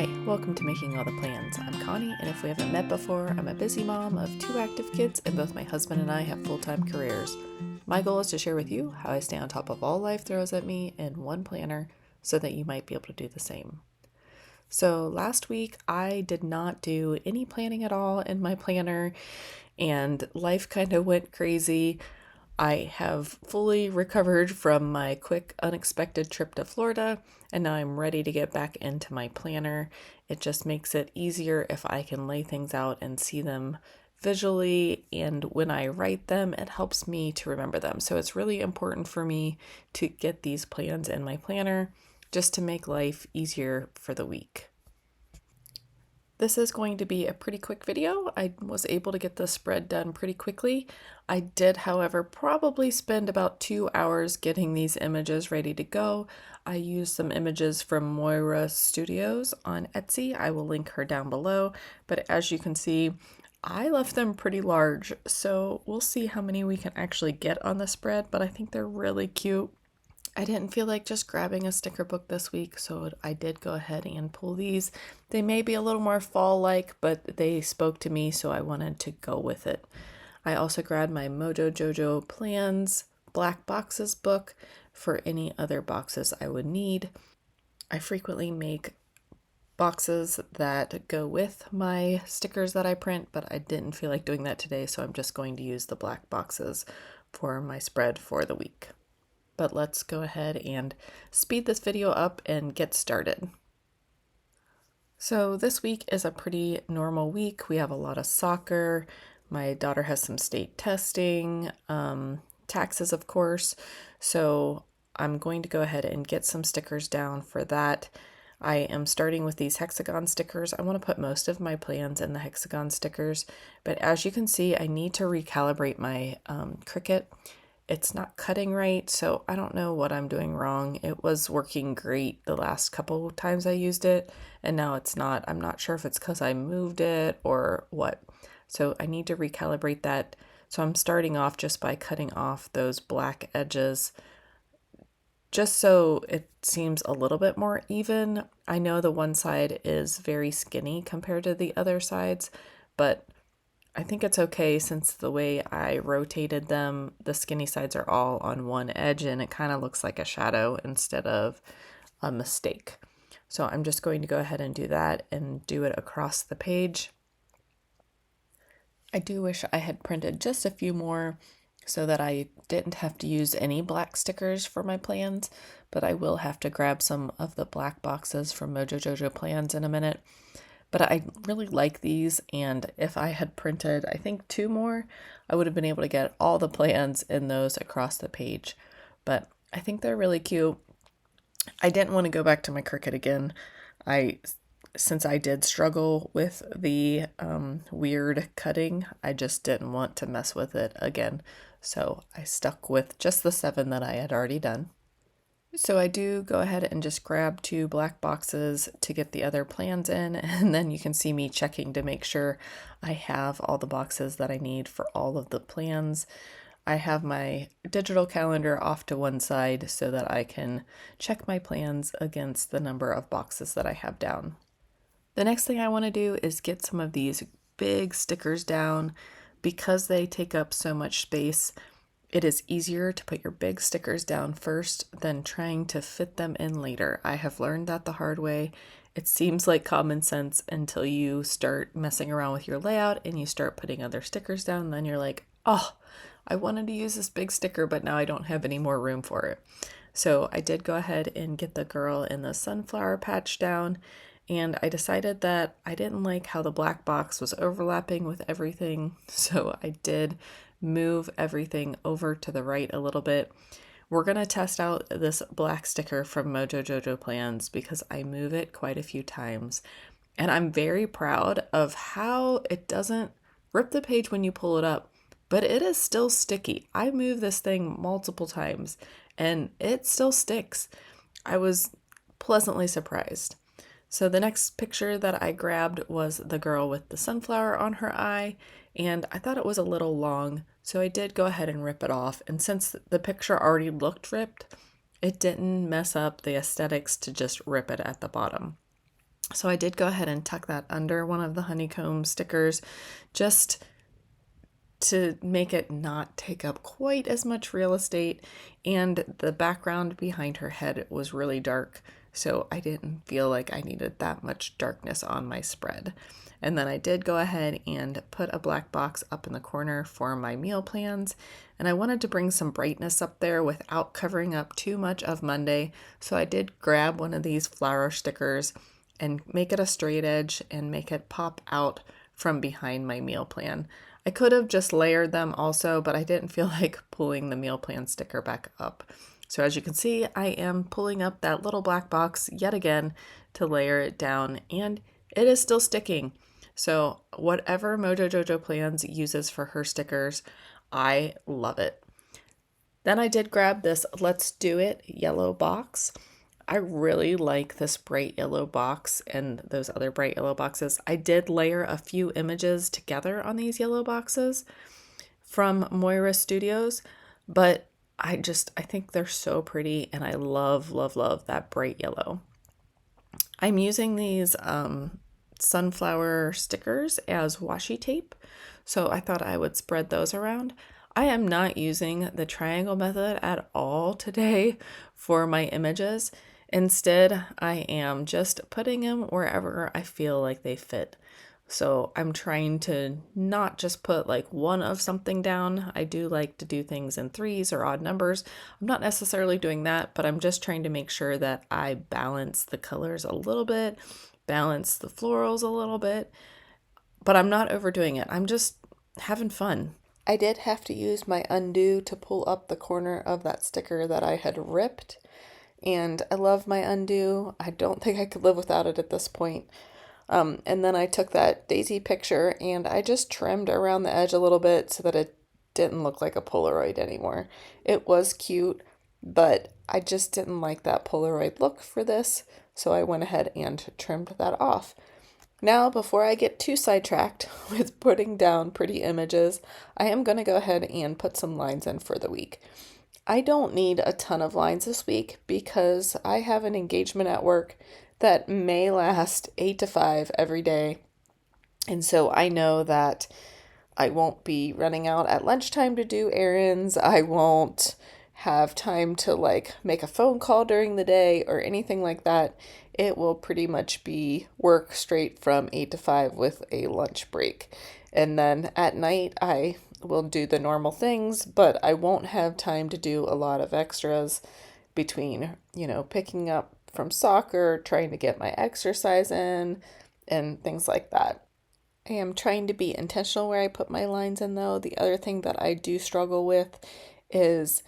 Hi, welcome to Making All the Plans. I'm Connie, and if we haven't met before, I'm a busy mom of 2 active kids, and both my husband and I have full-time careers. My goal is to share with you how I stay on top of all life throws at me in one planner so that you might be able to do the same. So last week, I did not do any planning at all in my planner, and life kind of went crazy. I have fully recovered from my quick, unexpected trip to Florida, and now I'm ready to get back into my planner. It just makes it easier if I can lay things out and see them visually, and when I write them, it helps me to remember them. So it's really important for me to get these plans in my planner just to make life easier for the week. This is going to be a pretty quick video. I was able to get the spread done pretty quickly. I did, however, probably spend about 2 hours getting these images ready to go. I used some images from Moirastudio on Etsy. I will link her down below, but as you can see, I left them pretty large, so we'll see how many we can actually get on the spread, but I think they're really cute. I didn't feel like just grabbing a sticker book this week, so I did go ahead and pull these. They may be a little more fall-like, but they spoke to me, so I wanted to go with it. I also grabbed my Mojo Jojo Plans Black Boxes book for any other boxes I would need. I frequently make boxes that go with my stickers that I print, but I didn't feel like doing that today, so I'm just going to use the black boxes for my spread for the week. But let's go ahead and speed this video up and get started. So this week is a pretty normal week. We have a lot of soccer. My daughter has some state testing, taxes, of course. So I'm going to go ahead and get some stickers down for that. I am starting with these hexagon stickers. I want to put most of my plans in the hexagon stickers, but as you can see, I need to recalibrate my Cricut. It's not cutting right, so I don't know what I'm doing wrong. It was working great the last couple times I used it, and now it's not. I'm not sure if it's because I moved it or what. So I need to recalibrate that. So I'm starting off just by cutting off those black edges, just so it seems a little bit more even. I know the one side is very skinny compared to the other sides, but I think it's okay since the way I rotated them, the skinny sides are all on one edge and it kind of looks like a shadow instead of a mistake. So I'm just going to go ahead and do that and do it across the page. I do wish I had printed just a few more so that I didn't have to use any black stickers for my plans, but I will have to grab some of the black boxes from Mojo Jojo Plans in a minute. But I really like these, and if I had printed, I think 2 more, I would have been able to get all the plans in those across the page. But I think they're really cute. I didn't want to go back to my Cricut again. Since I did struggle with the weird cutting, I just didn't want to mess with it again. So I stuck with just the 7 that I had already done. So I do go ahead and just grab 2 black boxes to get the other plans in, and then you can see me checking to make sure I have all the boxes that I need for all of the plans. I have my digital calendar off to one side so that I can check my plans against the number of boxes that I have down. The next thing I want to do is get some of these big stickers down. Because they take up so much space, it is easier to put your big stickers down first than trying to fit them in later. I have learned that the hard way. It seems like common sense until you start messing around with your layout and you start putting other stickers down. Then you're like, oh, I wanted to use this big sticker, but now I don't have any more room for it. So I did go ahead and get the girl in the sunflower patch down. And I decided that I didn't like how the black box was overlapping with everything. So I did move everything over to the right a little bit. We're going to test out this black sticker from Mojo Jojo Plans because I move it quite a few times. And I'm very proud of how it doesn't rip the page when you pull it up, but it is still sticky. I move this thing multiple times and it still sticks. I was pleasantly surprised. So the next picture that I grabbed was the girl with the sunflower on her eye, and I thought it was a little long, so I did go ahead and rip it off. And since the picture already looked ripped, it didn't mess up the aesthetics to just rip it at the bottom. So I did go ahead and tuck that under one of the honeycomb stickers just to make it not take up quite as much real estate. And the background behind her head was really dark, so I didn't feel like I needed that much darkness on my spread. And then I did go ahead and put a black box up in the corner for my meal plans. And I wanted to bring some brightness up there without covering up too much of Monday. So I did grab one of these flower stickers and make it a straight edge and make it pop out from behind my meal plan. I could have just layered them also, but I didn't feel like pulling the meal plan sticker back up. So as you can see, I am pulling up that little black box yet again to layer it down, and it is still sticking. So whatever Mojo Jojo Plans uses for her stickers, I love it. Then I did grab this Let's Do It yellow box. I really like this bright yellow box and those other bright yellow boxes. I did layer a few images together on these yellow boxes from Moirastudio, but I think they're so pretty, and I love, love, love that bright yellow. I'm using these sunflower stickers as washi tape, so I thought I would spread those around. I am not using the triangle method at all today for my images. Instead, I am just putting them wherever I feel like they fit. So I'm trying to not just put like one of something down. I do like to do things in threes or odd numbers. I'm not necessarily doing that, but I'm just trying to make sure that I balance the colors a little bit, balance the florals a little bit, but I'm not overdoing it. I'm just having fun. I did have to use my undo to pull up the corner of that sticker that I had ripped. And I love my undo. I don't think I could live without it at this point. And then I took that daisy picture and I just trimmed around the edge a little bit so that it didn't look like a Polaroid anymore. It was cute, but I just didn't like that Polaroid look for this, so I went ahead and trimmed that off. Now, before I get too sidetracked with putting down pretty images, I am going to go ahead and put some lines in for the week. I don't need a ton of lines this week because I have an engagement at work that may last 8 to 5 every day. And so I know that I won't be running out at lunchtime to do errands. I won't have time to like make a phone call during the day or anything like that. It will pretty much be work straight from 8 to 5 with a lunch break. And then at night, I will do the normal things, but I won't have time to do a lot of extras between, picking up from soccer, trying to get my exercise in, and things like that. I am trying to be intentional where I put my lines in, though. The other thing that I do struggle with is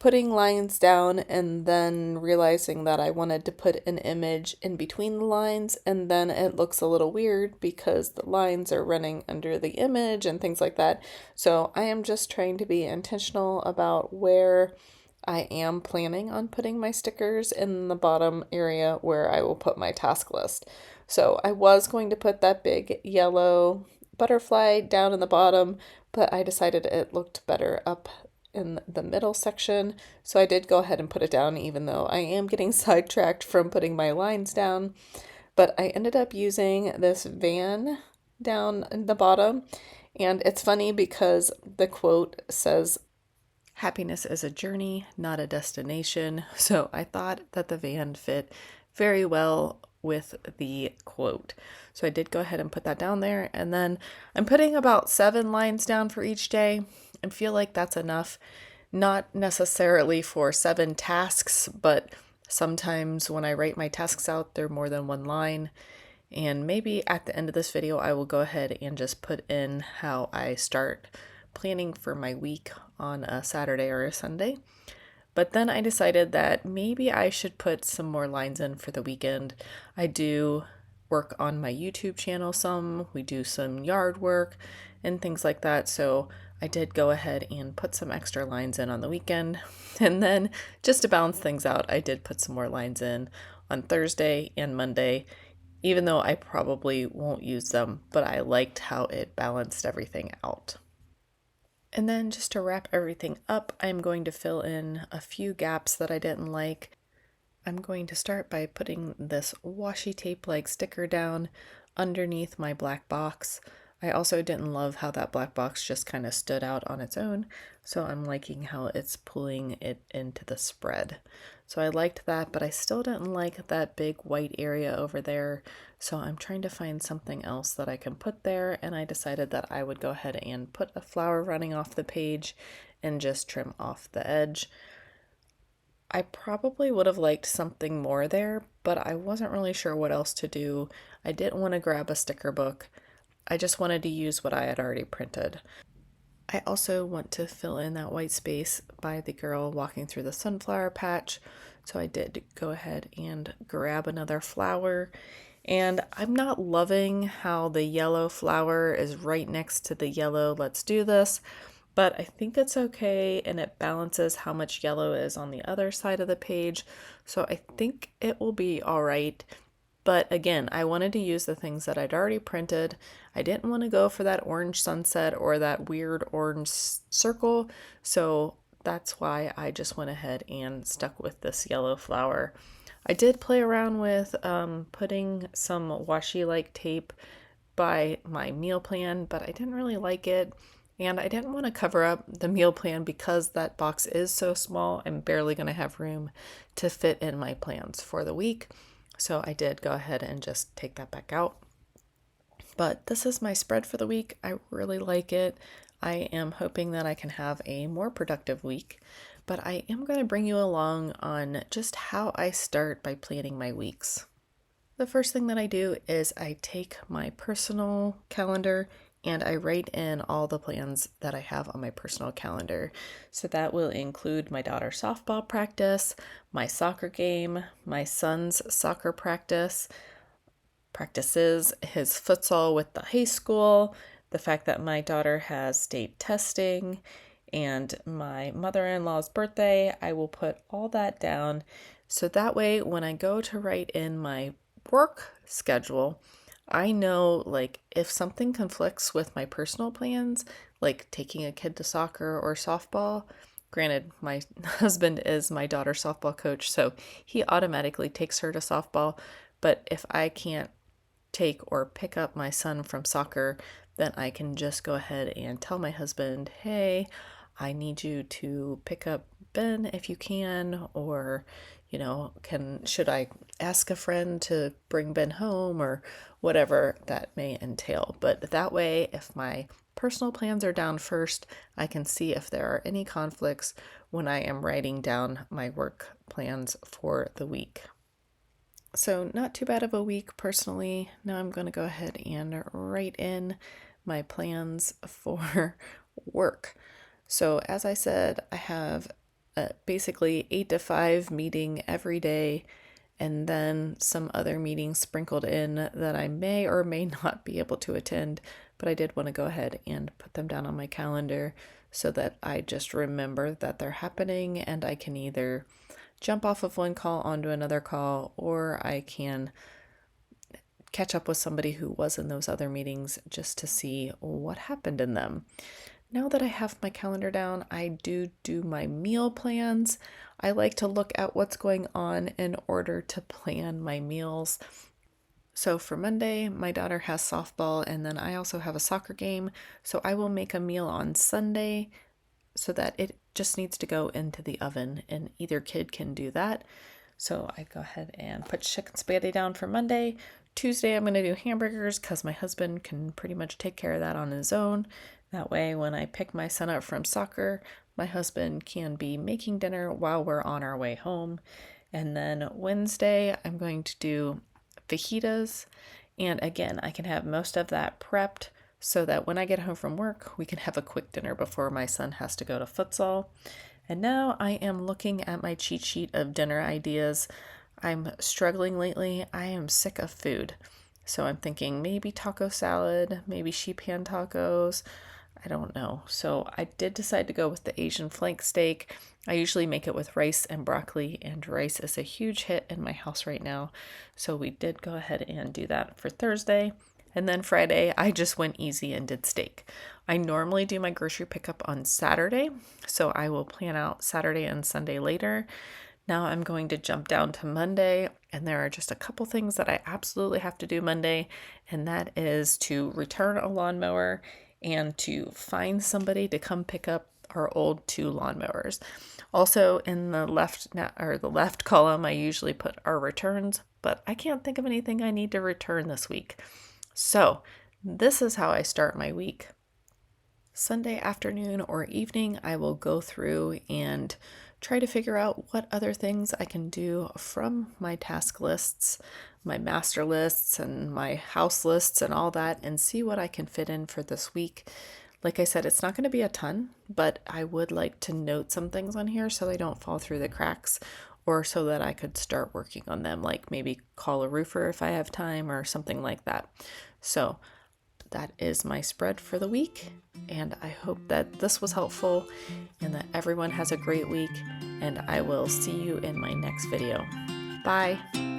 putting lines down and then realizing that I wanted to put an image in between the lines, and then it looks a little weird because the lines are running under the image and things like that. So I am just trying to be intentional about where I am planning on putting my stickers in the bottom area where I will put my task list. So I was going to put that big yellow butterfly down in the bottom, but I decided it looked better up in the middle section, so I did go ahead and put it down, even though I am getting sidetracked from putting my lines down. But I ended up using this van down in the bottom, and it's funny because the quote says, "Happiness is a journey, not a destination." So I thought that the van fit very well with the quote. So I did go ahead and put that down there, and then I'm putting about 7 lines down for each day and feel like that's enough. Not necessarily for 7 tasks, but sometimes when I write my tasks out, they're more than 1 line. And maybe at the end of this video, I will go ahead and just put in how I start planning for my week on a Saturday or a Sunday. But then I decided that maybe I should put some more lines in for the weekend. I do work on my YouTube channel some, we do some yard work and things like that. So I did go ahead and put some extra lines in on the weekend. And then just to balance things out, I did put some more lines in on Thursday and Monday, even though I probably won't use them, but I liked how it balanced everything out. And then just to wrap everything up, I'm going to fill in a few gaps that I didn't like. I'm going to start by putting this washi tape like sticker down underneath my black box. I also didn't love how that black box just kind of stood out on its own, so I'm liking how it's pulling it into the spread. So I liked that, but I still didn't like that big white area over there, so I'm trying to find something else that I can put there, and I decided that I would go ahead and put a flower running off the page and just trim off the edge. I probably would have liked something more there, but I wasn't really sure what else to do. I didn't want to grab a sticker book. I just wanted to use what I had already printed. I also want to fill in that white space by the girl walking through the sunflower patch. So I did go ahead and grab another flower. And I'm not loving how the yellow flower is right next to the yellow "let's do this," but I think it's okay and it balances how much yellow is on the other side of the page. So I think it will be all right. But again, I wanted to use the things that I'd already printed. I didn't want to go for that orange sunset or that weird orange circle. So that's why I just went ahead and stuck with this yellow flower. I did play around with putting some washi-like tape by my meal plan, but I didn't really like it. And I didn't want to cover up the meal plan because that box is so small. I'm barely going to have room to fit in my plans for the week. So I did go ahead and just take that back out. But this is my spread for the week. I really like it. I am hoping that I can have a more productive week. But I am going to bring you along on just how I start by planning my weeks. The first thing that I do is I take my personal calendar and I write in all the plans that I have on my personal calendar. So that will include my daughter's softball practice, my soccer game, my son's soccer practices, his futsal with the high school, the fact that my daughter has state testing, and my mother-in-law's birthday. I will put all that down. So that way, when I go to write in my work schedule, I know like if something conflicts with my personal plans, like taking a kid to soccer or softball. Granted, my husband is my daughter's softball coach, so he automatically takes her to softball. But if I can't take or pick up my son from soccer, then I can just go ahead and tell my husband, hey, I need you to pick up Ben if you can, or should I ask a friend to bring Ben home, or whatever that may entail. But that way, if my personal plans are down first, I can see if there are any conflicts when I am writing down my work plans for the week. So not too bad of a week personally. Now I'm going to go ahead and write in my plans for work. So as I said, I have basically 8 to 5 meeting every day, and then some other meetings sprinkled in that I may or may not be able to attend, but I did want to go ahead and put them down on my calendar so that I just remember that they're happening, and I can either jump off of one call onto another call, or I can catch up with somebody who was in those other meetings just to see what happened in them. Now that I have my calendar down, I do my meal plans. I like to look at what's going on in order to plan my meals. So for Monday, my daughter has softball, and then I also have a soccer game. So I will make a meal on Sunday so that it just needs to go into the oven, and either kid can do that. So I go ahead and put chicken spaghetti down for Monday. Tuesday, I'm going to do hamburgers because my husband can pretty much take care of that on his own. That way, when I pick my son up from soccer, my husband can be making dinner while we're on our way home. And then Wednesday, I'm going to do fajitas. And again, I can have most of that prepped so that when I get home from work, we can have a quick dinner before my son has to go to futsal. And now I am looking at my cheat sheet of dinner ideas. I'm struggling lately. I am sick of food. So I'm thinking maybe taco salad, maybe sheep hand tacos. I don't know. So I did decide to go with the Asian flank steak. I usually make it with rice and broccoli, and rice is a huge hit in my house right now. So we did go ahead and do that for Thursday. And then Friday, I just went easy and did steak. I normally do my grocery pickup on Saturday, so I will plan out Saturday and Sunday later. Now I'm going to jump down to Monday, and there are just a couple things that I absolutely have to do Monday, and that is to return a lawnmower and to find somebody to come pick up our old 2 lawnmowers. Also in the left column, I usually put our returns, but I can't think of anything I need to return this week. So this is how I start my week. Sunday afternoon or evening, I will go through and try to figure out what other things I can do from my task lists, my master lists, and my house lists and all that, and see what I can fit in for this week. Like I said, it's not going to be a ton, but I would like to note some things on here so they don't fall through the cracks, or so that I could start working on them, like maybe call a roofer if I have time or something like that. So that is my spread for the week, and I hope that this was helpful and that everyone has a great week, and I will see you in my next video. Bye!